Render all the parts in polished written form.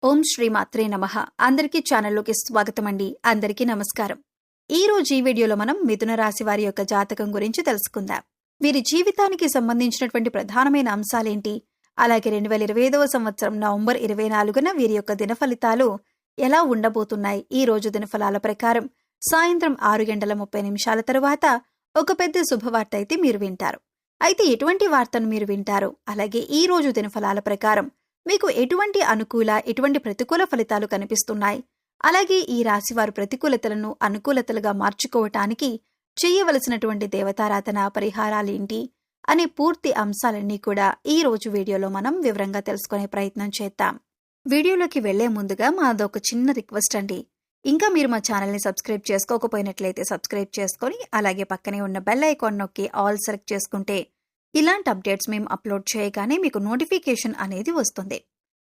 ఓం శ్రీ మాత్రే నమః. అందరికీ ఛానల్లోకి స్వాగతం అండి. అందరికీ నమస్కారం. ఈ రోజు ఈ వీడియోలో మనం మిథున రాశి వారి యొక్క జాతకం గురించి తెలుసుకుందాం. వీరి జీవితానికి సంబంధించినటువంటి ప్రధానమైన అంశాలేంటి, అలాగే 2025వ సంవత్సరం నవంబర్ 24న వీరి యొక్క దినఫలితాలు ఎలా ఉండబోతున్నాయి. ఈ రోజు దినఫలాల ప్రకారం సాయంత్రం 6:30 తరువాత ఒక పెద్ద శుభవార్త అయితే మీరు వింటారు. అయితే ఎటువంటి వార్తను మీరు వింటారు, అలాగే ఈ రోజు దినఫలాల ప్రకారం మీకు ఎటువంటి అనుకూల ఎటువంటి ప్రతికూల ఫలితాలు కనిపిస్తున్నాయి, అలాగే ఈ రాశివారు ప్రతికూలతలను అనుకూలతలుగా మార్చుకోవటానికి చేయవలసినటువంటి దేవతారాధన పరిహారాలేంటి అనే పూర్తి అంశాలన్నీ కూడా ఈ రోజు వీడియోలో మనం వివరంగా తెలుసుకునే ప్రయత్నం చేద్దాం. వీడియోలోకి వెళ్లే ముందుగా మాదొక చిన్న రిక్వెస్ట్ అండి. ఇంకా మీరు మా ఛానల్ని సబ్స్క్రైబ్ చేసుకోకపోయినట్లయితే సబ్స్క్రైబ్ చేసుకొని అలాగే పక్కనే ఉన్న బెల్ ఐకాన్ నొక్కి ఆల్ సెలెక్ట్ చేసుకుంటే ఇలాంటి అప్డేట్స్ మేము అప్లోడ్ చేయగానే మీకు నోటిఫికేషన్ అనేది వస్తుంది.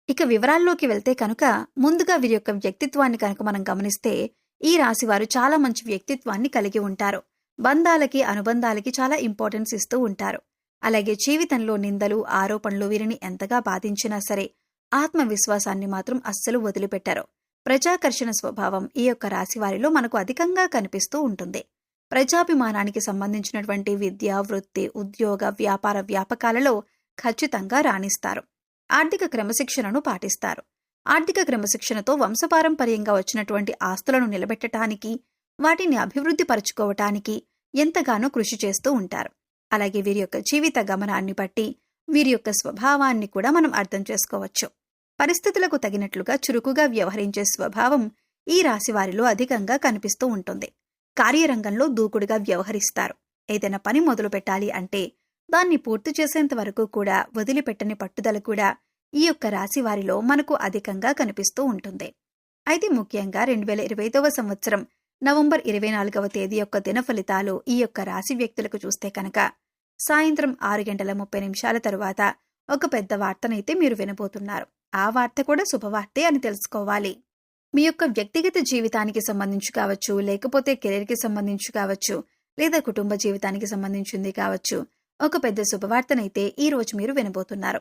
ఇక వివరాల్లోకి వెళ్తే కనుక ముందుగా వీరి యొక్క వ్యక్తిత్వాన్ని కనుక మనం గమనిస్తే ఈ రాశివారు చాలా మంచి వ్యక్తిత్వాన్ని కలిగి ఉంటారు. బంధాలకి అనుబంధాలకి చాలా ఇంపార్టెన్స్ ఇస్తూ ఉంటారు. అలాగే జీవితంలో నిందలు ఆరోపణలు వీరిని ఎంతగా బాధించినా సరే ఆత్మవిశ్వాసాన్ని మాత్రం అస్సలు వదిలిపెట్టారు. ప్రజాకర్షణ స్వభావం ఈ యొక్క రాశివారిలో మనకు అధికంగా కనిపిస్తూ ఉంటుంది. ప్రజాభిమానానికి సంబంధించినటువంటి విద్య, వృత్తి, ఉద్యోగ, వ్యాపార వ్యాపకాలలో ఖచ్చితంగా రాణిస్తారు. ఆర్థిక క్రమశిక్షణను పాటిస్తారు. ఆర్థిక క్రమశిక్షణతో వంశపారంపర్యంగా వచ్చినటువంటి ఆస్తులను నిలబెట్టడానికి, వాటిని అభివృద్ధి పరుచుకోవటానికి ఎంతగానో కృషి చేస్తూ ఉంటారు. అలాగే వీరి యొక్క జీవిత గమనాన్ని బట్టి వీరి యొక్క స్వభావాన్ని కూడా మనం అర్థం చేసుకోవచ్చు. పరిస్థితులకు తగినట్లుగా చురుకుగా వ్యవహరించే స్వభావం ఈ రాశి వారిలో అధికంగా కనిపిస్తూ ఉంటుంది. కార్యరంగంలో దూకుడుగా వ్యవహరిస్తారు. ఏదైనా పని మొదలు పెట్టాలి అంటే దాన్ని పూర్తి చేసేంత వరకు కూడా వదిలిపెట్టని పట్టుదల కూడా ఈ యొక్క రాశి వారిలో మనకు అధికంగా కనిపిస్తూ ఉంటుంది. అయితే ముఖ్యంగా 2025వ సంవత్సరం నవంబర్ 24వ తేదీ యొక్క దిన ఫలితాలు ఈ యొక్క రాశి వ్యక్తులకు చూస్తే కనుక సాయంత్రం 6:30 తరువాత ఒక పెద్ద వార్తనైతే మీరు వినబోతున్నారు. ఆ వార్త కూడా శుభవార్తే అని తెలుసుకోవాలి. మీ యొక్క వ్యక్తిగత జీవితానికి సంబంధించి కావచ్చు, లేకపోతే కెరీర్కి సంబంధించి కావచ్చు, లేదా కుటుంబ జీవితానికి సంబంధించింది కావచ్చు, ఒక పెద్ద శుభవార్తనైతే ఈ రోజు మీరు వినబోతున్నారు.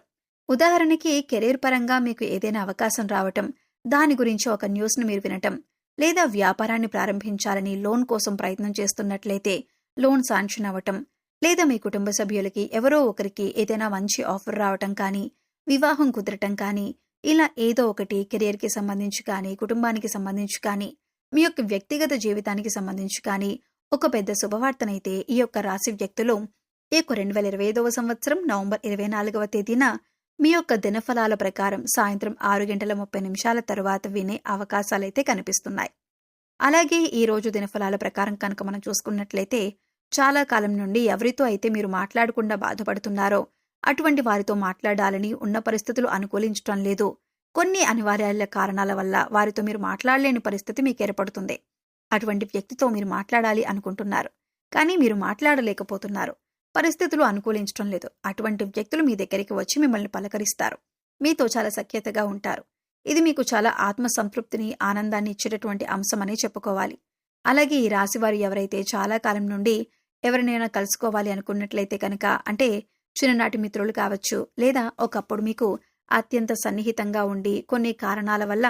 ఉదాహరణకి కెరీర్ పరంగా మీకు ఏదైనా అవకాశం రావటం, దాని గురించి ఒక న్యూస్ను మీరు వినటం, లేదా వ్యాపారాన్ని ప్రారంభించాలని లోన్ కోసం ప్రయత్నం చేస్తున్నట్లయితే లోన్ శాంక్షన్ అవ్వటం, లేదా మీ కుటుంబ సభ్యులకి ఎవరో ఒకరికి ఏదైనా మంచి ఆఫర్ రావటం కానీ, వివాహం కుదరటం కానీ, ఇలా ఏదో ఒకటి కెరీర్కి సంబంధించి కానీ, కుటుంబానికి సంబంధించి కానీ, మీ యొక్క వ్యక్తిగత జీవితానికి సంబంధించి కానీ ఒక పెద్ద శుభవార్తనైతే ఈ యొక్క రాశి వ్యక్తులు ఈ యొక్క 2025వ సంవత్సరం నవంబర్ 24వ తేదీన మీ యొక్క దినఫలాల ప్రకారం సాయంత్రం 6:30 తరువాత వినే అవకాశాలైతే కనిపిస్తున్నాయి. అలాగే ఈ రోజు దినఫలాల ప్రకారం కనుక మనం చూసుకున్నట్లయితే చాలా కాలం నుండి ఎవరితో అయితే మీరు మాట్లాడకుండా బాధపడుతున్నారో అటువంటి వారితో మాట్లాడాలని ఉన్న పరిస్థితులు అనుకూలించటం లేదు. కొన్ని అనివార్యాల కారణాల వల్ల వారితో మీరు మాట్లాడలేని పరిస్థితి మీకు ఏర్పడుతుంది. అటువంటి వ్యక్తితో మీరు మాట్లాడాలి అనుకుంటున్నారు, కానీ మీరు మాట్లాడలేకపోతున్నారు. పరిస్థితులు అనుకూలించటం లేదు. అటువంటి వ్యక్తులు మీ దగ్గరికి వచ్చి మిమ్మల్ని పలకరిస్తారు. మీతో చాలా సఖ్యతగా ఉంటారు. ఇది మీకు చాలా ఆత్మసంతృప్తిని, ఆనందాన్ని ఇచ్చేటటువంటి అంశమనే చెప్పుకోవాలి. అలాగే ఈ రాశివారు ఎవరైతే చాలా కాలం నుండి ఎవరినైనా కలుసుకోవాలి అనుకున్నట్లయితే కనుక, అంటే చిన్ననాటి మిత్రులు కావచ్చు, లేదా ఒకప్పుడు మీకు అత్యంత సన్నిహితంగా ఉండి కొన్ని కారణాల వల్ల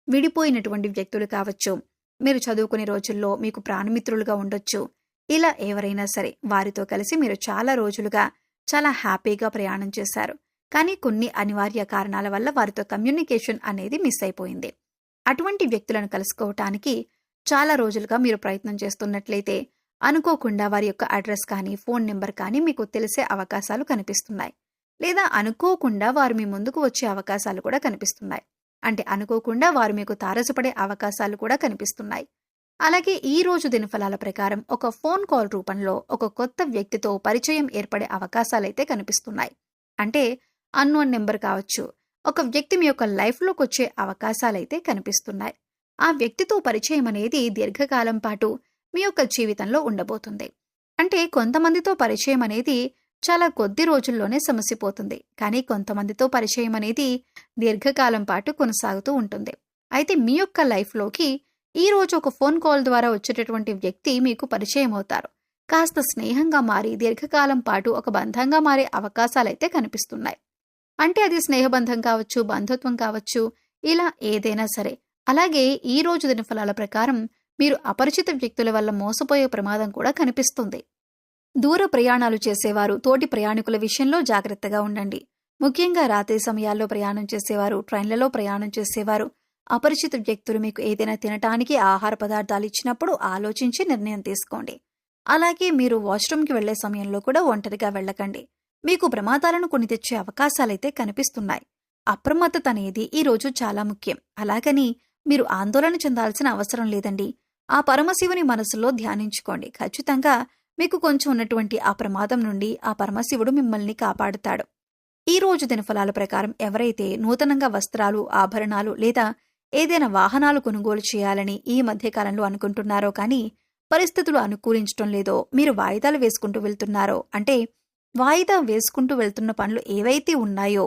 విడిపోయినటువంటి వ్యక్తులు కావచ్చు, మీరు చదువుకునే రోజుల్లో మీకు ప్రాణమిత్రులుగా ఉండొచ్చు. ఇలా ఎవరైనా సరే వారితో కలిసి మీరు చాలా రోజులుగా చాలా హ్యాపీగా ప్రయాణం చేశారు. కానీ కొన్ని అనివార్య కారణాల వల్ల వారితో కమ్యూనికేషన్ అనేది మిస్ అయిపోయింది. అటువంటి వ్యక్తులను కలుసుకోవటానికి చాలా రోజులుగా మీరు ప్రయత్నం చేస్తున్నట్లయితే అనుకోకుండా వారి యొక్క అడ్రస్ కానీ, ఫోన్ నెంబర్ కానీ మీకు తెలిసే అవకాశాలు కనిపిస్తున్నాయి. లేదా అనుకోకుండా వారు మీ ముందుకు వచ్చే అవకాశాలు కూడా కనిపిస్తున్నాయి. అంటే అనుకోకుండా వారు మీకు తారసపడే అవకాశాలు కూడా కనిపిస్తున్నాయి. అలాగే ఈ రోజు దినఫలాల ప్రకారం ఒక ఫోన్ కాల్ రూపంలో ఒక కొత్త వ్యక్తితో పరిచయం ఏర్పడే అవకాశాలైతే కనిపిస్తున్నాయి. అంటే అన్నోన్ నెంబర్ కావచ్చు, ఒక వ్యక్తి మీ యొక్క లైఫ్లోకి వచ్చే అవకాశాలైతే కనిపిస్తున్నాయి. ఆ వ్యక్తితో పరిచయం అనేది దీర్ఘకాలం పాటు మీ యొక్క జీవితంలో ఉండబోతుంది. అంటే కొంతమందితో పరిచయం అనేది చాలా కొద్ది రోజుల్లోనే సమసిపోతుంది, కానీ కొంతమందితో పరిచయం అనేది దీర్ఘకాలం పాటు కొనసాగుతూ ఉంటుంది. అయితే మీ యొక్క లైఫ్లోకి ఈ రోజు ఒక ఫోన్ కాల్ ద్వారా వచ్చేటటువంటి వ్యక్తి మీకు పరిచయం అవుతారు. కాస్త స్నేహంగా మారి దీర్ఘకాలం పాటు ఒక బంధంగా మారే అవకాశాలైతే కనిపిస్తున్నాయి. అంటే అది స్నేహబంధం కావచ్చు, బంధుత్వం కావచ్చు, ఇలా ఏదైనా సరే. అలాగే ఈ రోజు దినఫలాల ప్రకారం మీరు అపరిచిత వ్యక్తుల వల్ల మోసపోయే ప్రమాదం కూడా కనిపిస్తుంది. దూర ప్రయాణాలు చేసేవారు తోటి ప్రయాణికుల విషయంలో జాగ్రత్తగా ఉండండి. ముఖ్యంగా రాత్రి సమయాల్లో ప్రయాణం చేసేవారు, ట్రైన్లలో ప్రయాణం చేసేవారు, అపరిచిత వ్యక్తులు మీకు ఏదైనా తినటానికి ఆహార పదార్థాలు ఇచ్చినప్పుడు ఆలోచించి నిర్ణయం తీసుకోండి. అలాగే మీరు వాష్రూమ్కి వెళ్లే సమయంలో కూడా ఒంటరిగా వెళ్ళకండి. మీకు ప్రమాదాలను కొని తెచ్చే అవకాశాలైతే కనిపిస్తున్నాయి. అప్రమత్తత అనేది ఈ రోజు చాలా ముఖ్యం. అలాగని మీరు ఆందోళన చెందాల్సిన అవసరం లేదండి. ఆ పరమశివుని మనసులో ధ్యానించుకోండి. ఖచ్చితంగా మీకు కొంచెం ఉన్నటువంటి ఆ ప్రమాదం నుండి ఆ పరమశివుడు మిమ్మల్ని కాపాడుతాడు. ఈ రోజు దినఫలాల ప్రకారం ఎవరైతే నూతనంగా వస్త్రాలు, ఆభరణాలు లేదా ఏదైనా వాహనాలు కొనుగోలు చేయాలని ఈ మధ్యకాలంలో అనుకుంటున్నారో కానీ పరిస్థితులు అనుకూలించడం లేదో, మీరు వాయిదాలు వేసుకుంటూ వెళ్తున్నారో, అంటే వాయిదా వేసుకుంటూ వెళ్తున్న పనులు ఏవైతే ఉన్నాయో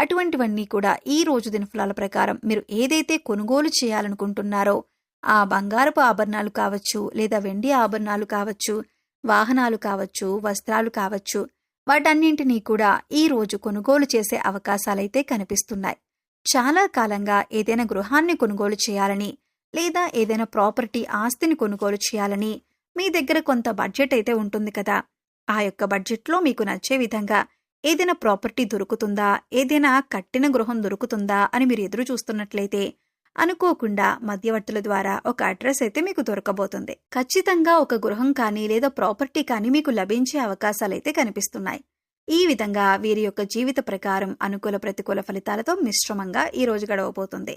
అటువంటివన్నీ కూడా ఈ రోజు దినఫలాల ప్రకారం మీరు ఏదైతే కొనుగోలు చేయాలనుకుంటున్నారో ఆ బంగారపు ఆభరణాలు కావచ్చు, లేదా వెండి ఆభరణాలు కావచ్చు, వాహనాలు కావచ్చు, వస్త్రాలు కావచ్చు, వాటన్నింటినీ కూడా ఈ రోజు కొనుగోలు చేసే అవకాశాలైతే కనిపిస్తున్నాయి. చాలా కాలంగా ఏదైనా గృహాన్ని కొనుగోలు చేయాలని లేదా ఏదైనా ప్రాపర్టీ ఆస్తిని కొనుగోలు చేయాలని మీ దగ్గర కొంత బడ్జెట్ అయితే ఉంటుంది కదా. ఆ యొక్క బడ్జెట్లో మీకు నచ్చే విధంగా ఏదైనా ప్రాపర్టీ దొరుకుతుందా, ఏదైనా కట్టిన గృహం దొరుకుతుందా అని మీరు ఎదురు చూస్తున్నట్లయితే అనుకోకుండా మధ్యవర్తుల ద్వారా ఒక అడ్రస్ అయితే మీకు దొరకబోతుంది. ఖచ్చితంగా ఒక గృహం కానీ లేదా ప్రాపర్టీ కానీ మీకు లభించే అవకాశాలైతే కనిపిస్తున్నాయి. ఈ విధంగా వీరి యొక్క జీవిత ప్రకారం అనుకూల ప్రతికూల ఫలితాలతో మిశ్రమంగా ఈ రోజు గడవబోతుంది.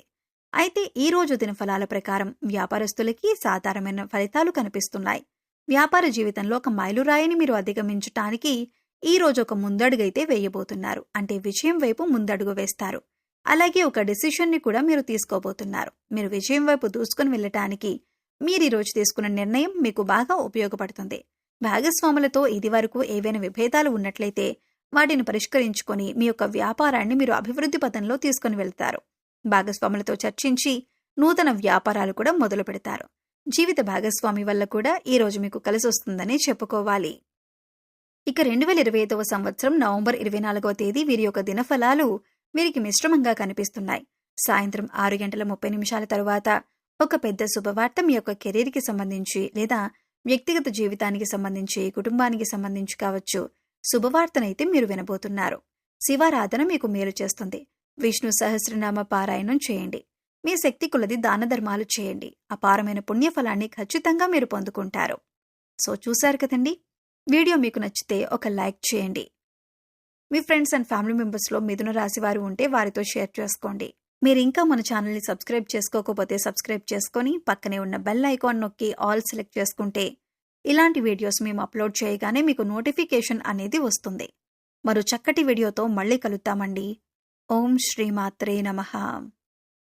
అయితే ఈ రోజు దినఫలాల ప్రకారం వ్యాపారస్తులకి సాధారణమైన ఫలితాలు కనిపిస్తున్నాయి. వ్యాపార జీవితంలో ఒక మైలురాయిని మీరు అధిగమించటానికి ఈ రోజు ఒక ముందడుగైతే వేయబోతున్నారు. అంటే విజయం వైపు ముందడుగు వేస్తారు. అలాగే ఒక డెసిషన్ని కూడా మీరు తీసుకోబోతున్నారు. మీరు విజయం వైపు దూసుకుని వెళ్ళటానికి మీరు ఈ రోజు తీసుకున్న నిర్ణయం మీకు బాగా ఉపయోగపడుతుంది. భాగస్వాములతో ఇది వరకు ఏవైనా విభేదాలు ఉన్నట్లయితే వాటిని పరిష్కరించుకొని మీ యొక్క వ్యాపారాన్ని మీరు అభివృద్ధి పథంలో తీసుకుని వెళ్తారు. భాగస్వాములతో చర్చించి నూతన వ్యాపారాలు కూడా మొదలు పెడతారు. జీవిత భాగస్వామి వల్ల కూడా ఈ రోజు మీకు కలిసి వస్తుందని చెప్పుకోవాలి. ఇక 2025వ సంవత్సరం నవంబర్ 24వ తేదీ వీరి యొక్క దినఫలాలు వీరికి మిశ్రమంగా కనిపిస్తున్నాయి. సాయంత్రం 6:30 తరువాత ఒక పెద్ద శుభవార్త మీ యొక్క కెరీర్కి సంబంధించి లేదా వ్యక్తిగత జీవితానికి సంబంధించి, కుటుంబానికి సంబంధించి కావచ్చు, శుభవార్తనైతే మీరు వినబోతున్నారు. శివారాధన మీకు మేలు చేస్తుంది. విష్ణు సహస్రనామ పారాయణం చేయండి. మీ శక్తి కొలది దాన ధర్మాలు చేయండి. అపారమైన పుణ్యఫలాన్ని ఖచ్చితంగా మీరు పొందుకుంటారు. సో చూశారు కదండి, వీడియో మీకు నచ్చితే ఒక లైక్ చేయండి. మీ ఫ్రెండ్స్ అండ్ ఫ్యామిలీ మెంబర్స్లో మిథున రాశి వారు ఉంటే వారితో షేర్ చేసుకోండి. మీరు ఇంకా మన ఛానల్ని సబ్స్క్రైబ్ చేసుకోకపోతే సబ్స్క్రైబ్ చేసుకొని పక్కనే ఉన్న బెల్ ఐకాన్ నొక్కి ఆల్ సెలెక్ట్ చేసుకుంటే ఇలాంటి వీడియోస్ మేము అప్లోడ్ చేయగానే మీకు నోటిఫికేషన్ అనేది వస్తుంది. మరో చక్కటి వీడియోతో మళ్ళీ కలుద్దామండి. ఓం శ్రీమాత్రే నమః.